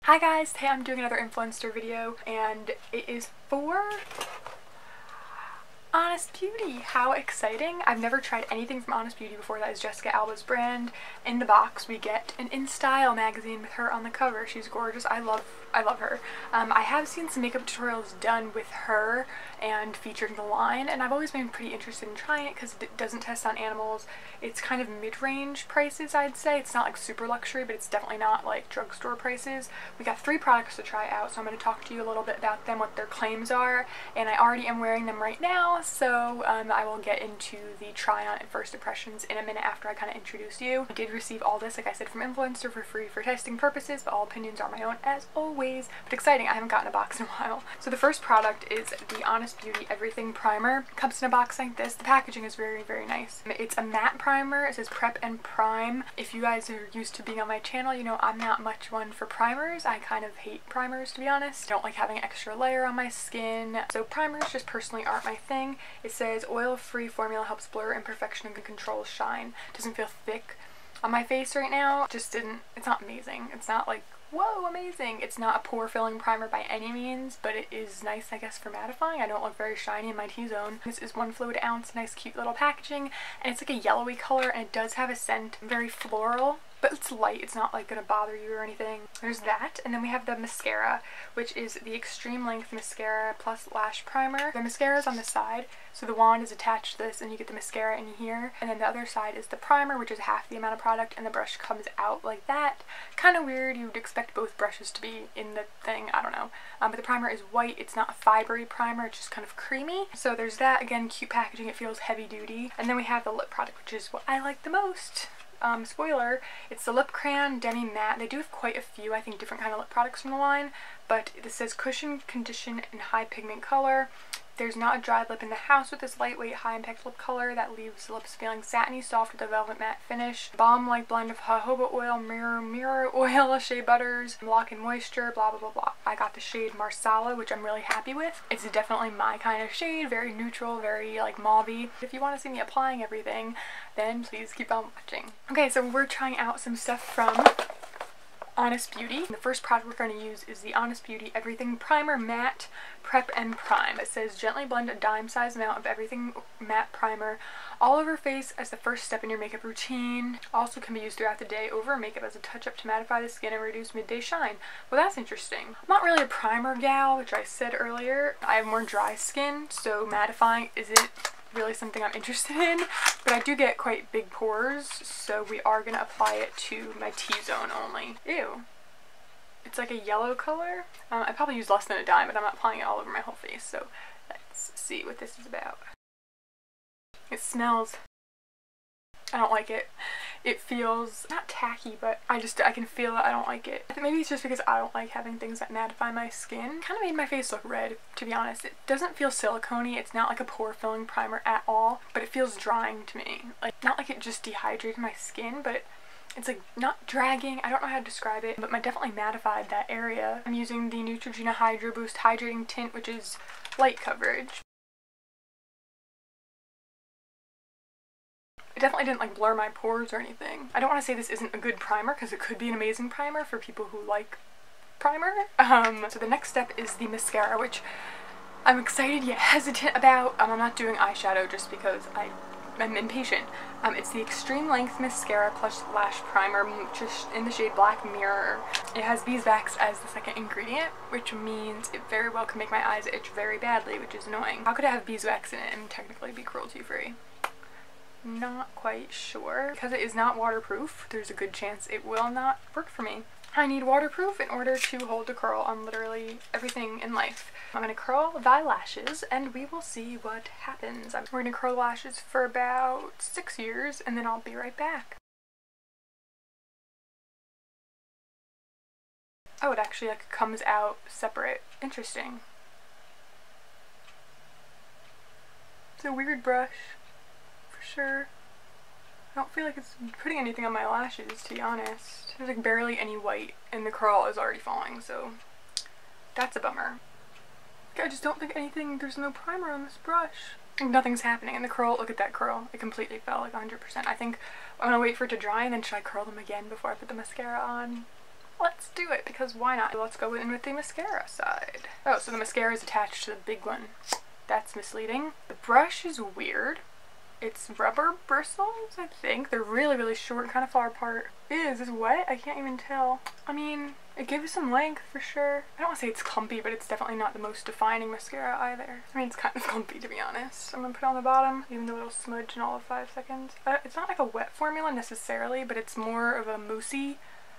Hi guys, today I'm doing another influencer video and it is for Honest Beauty. How exciting. I've never tried anything from Honest Beauty before. That is Jessica Alba's brand. In the box we get an In Style magazine with her on the cover. She's gorgeous. I love her. I have seen some makeup tutorials done with her and featuring the line, and I've always been pretty interested in trying it because it doesn't test on animals. It's kind of mid-range prices, I'd say. It's not like super luxury, but it's definitely not like drugstore prices. We got 3 products to try out, so I'm going to talk to you a little bit about them, what their claims are, and I already am wearing them right now, so I will get into the try-on and first impressions in a minute after I kind of introduce you. I did receive all this, like I said, from Influencer for free for testing purposes, but all opinions are my own as always. But exciting, I haven't gotten a box in a while. So the first product is the Honest Beauty Everything Primer. It comes in a box like this. The packaging is very, very nice. It's a matte primer. It says Prep and Prime. If you guys are used to being on my channel, you know I'm not much one for primers. I kind of hate primers, to be honest. I don't like having an extra layer on my skin. So primers just personally aren't my thing. It says oil-free formula helps blur imperfection and controls shine. Doesn't feel thick on my face right now. Just didn't, it's not amazing. It's not like, whoa, amazing. It's not a pore filling primer by any means, but it is nice, I guess, for mattifying. I don't look very shiny in my T-zone. This is 1 fluid ounce, nice cute little packaging, and it's like a yellowy color, and it does have a scent, very floral, but it's light. It's not like gonna bother you or anything. There's that, and then we have the mascara, which is the Extreme Length Mascara plus Lash Primer. The mascara is on the side, so the wand is attached to this, and you get the mascara in here, and then the other side is the primer, which is half the amount of product, and the brush comes out like that. Kind of weird. You'd expect both brushes to be in the thing, I don't know. But the primer is white. It's not a fibery primer, it's just kind of creamy. So there's that. Again, cute packaging. It feels heavy duty. And then we have the lip product, which is what I like the most. Spoiler, it's the Lip Crayon Demi-Matte. They do have quite a few, I think, different kind of lip products from the line, but this says cushion, condition, and high pigment color. There's not a dry lip in the house with this lightweight, high-impact lip color that leaves the lips feeling satiny, soft with a velvet matte finish. Balm-like blend of jojoba oil, mirror oil, shea butters, lock-in moisture, blah, blah, blah, blah. I got the shade Marsala, which I'm really happy with. It's definitely my kind of shade, very neutral, very, like, mauve-y. If you want to see me applying everything, then please keep on watching. Okay, so we're trying out some stuff from Honest Beauty. The first product we're going to use is the Honest Beauty Everything Primer Matte Prep and Prime. It says gently blend a dime-sized amount of Everything Matte Primer all over face as the first step in your makeup routine. Also can be used throughout the day over makeup as a touch-up to mattify the skin and reduce midday shine. Well, that's interesting. I'm not really a primer gal, which I said earlier. I have more dry skin, so mattifying isn't really something I'm interested in, but I do get quite big pores, so we are gonna apply it to my T-zone only. Ew. It's like a yellow color. I probably use less than a dime, but I'm not applying it all over my whole face, so let's see what this is about. It smells, I don't like it. It feels not tacky, but I can feel that I don't like it. Maybe it's just because I don't like having things that mattify my skin. Kind of made my face look red, to be honest. It doesn't feel silicone-y. It's not like a pore filling primer at all, but it feels drying to me. Like, not like it just dehydrated my skin, but it's like not dragging. I don't know how to describe it, but definitely mattified that area. I'm using the Neutrogena Hydro Boost Hydrating Tint, which is light coverage. It definitely didn't like blur my pores or anything. I don't want to say this isn't a good primer because it could be an amazing primer for people who like primer. So the next step is the mascara, which I'm excited yet hesitant about. I'm not doing eyeshadow just because I'm impatient. It's the Extreme Length Mascara plus Lash Primer, just in the shade Black Mirror. It has beeswax as the second ingredient, which means it very well can make my eyes itch very badly, which is annoying. How could it have beeswax in it and technically be cruelty-free? Not quite sure. Because it is not waterproof, there's a good chance it will not work for me. I need waterproof in order to hold a curl on literally everything in life. I'm going to curl thy lashes and we will see what happens. We're going to curl lashes for about 6 years and then I'll be right back. Oh, it actually like comes out separate. Interesting. It's a weird brush. Sure. I don't feel like it's putting anything on my lashes, to be honest. There's like barely any white and the curl is already falling, so that's a bummer. I just don't think anything, there's no primer on this brush. Nothing's happening, and the curl, look at that curl. It completely fell, like 100%. I think I'm gonna wait for it to dry and then should I curl them again before I put the mascara on? let's do it, because why not? Let's go in with the mascara side. Oh, so the mascara is attached to the big one. That's misleading. The brush is weird. It's rubber bristles, I think. They're really, really short and kind of far apart. Is this wet? I can't even tell. I mean, it gives some length for sure. I don't want to say it's clumpy, but it's definitely not the most defining mascara either. I mean, it's kind of clumpy, to be honest. I'm gonna put it on the bottom, even though it'll smudge in all of 5 seconds. It's not like a wet formula necessarily, but it's more of a moussey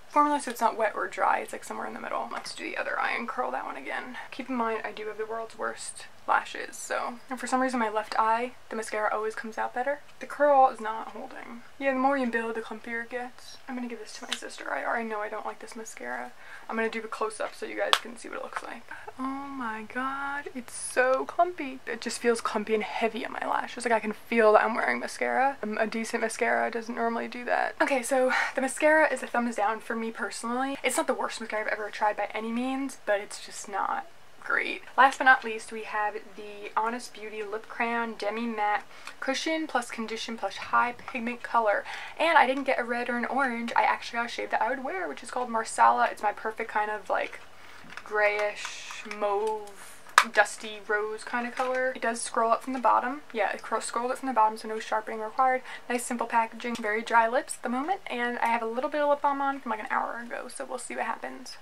formula, so it's not wet or dry. It's like somewhere in the middle. Let's do the other eye and curl that one again. Keep in mind, I do have the world's worst lashes, so, and for some reason my left eye, the mascara always comes out better. The curl is not holding. Yeah, the more you build, the clumpier it gets. I'm gonna give this to my sister. I already know I don't like this mascara. I'm gonna do a close-up so you guys can see what it looks like. Oh my god, it's so clumpy. It just feels clumpy and heavy on my lashes. Like I can feel that I'm wearing mascara. A decent mascara doesn't normally do that. Okay, so the mascara is a thumbs down for me personally. It's not the worst mascara I've ever tried by any means, but it's just not great. Last but not least, we have the Honest Beauty Lip Crayon Demi-Matte Cushion plus Condition plus High Pigment Color. And I didn't get a red or an orange. I actually got a shade that I would wear, which is called Marsala. It's my perfect kind of like grayish, mauve, dusty rose kind of color. It does scroll up from the bottom. Yeah, it scrolled up from the bottom, so no sharpening required. Nice simple packaging. Very dry lips at the moment, and I have a little bit of lip balm on from like an hour ago, so we'll see what happens.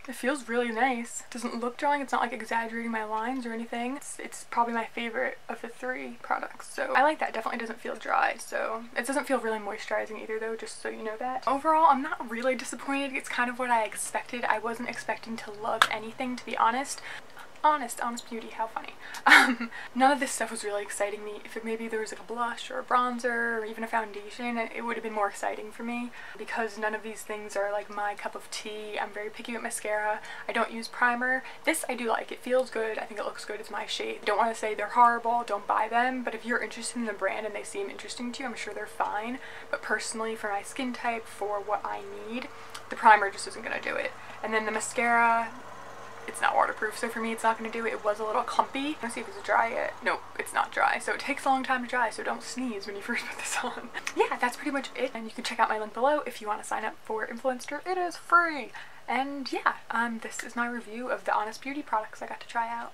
It feels really nice. It doesn't look drying. It's not like exaggerating my lines or anything. It's probably my favorite of the 3 products. So I like that. It definitely doesn't feel dry. So it doesn't feel really moisturizing either though, just so you know that. Overall, I'm not really disappointed. It's kind of what I expected. I wasn't expecting to love anything, to be honest. Honest Beauty, how funny. None of this stuff was really exciting me. If maybe there was like a blush or a bronzer or even a foundation, it would have been more exciting for me, because none of these things are like my cup of tea. I'm very picky with mascara. I don't use primer. This I do like. It feels good. I think it looks good. It's my shade. Don't want to say they're horrible. Don't buy them. But if you're interested in the brand and they seem interesting to you, I'm sure they're fine. But personally, for my skin type, for what I need, the primer just isn't going to do it. And then the mascara, it's not waterproof, so for me it's not going to do it. It was a little clumpy. Let's see if it's dry yet. Nope, it's not dry. So it takes a long time to dry, so don't sneeze when you first put this on. Yeah, that's pretty much it. And you can check out my link below if you want to sign up for Influencer. It is free. And yeah, this is my review of the Honest Beauty products I got to try out.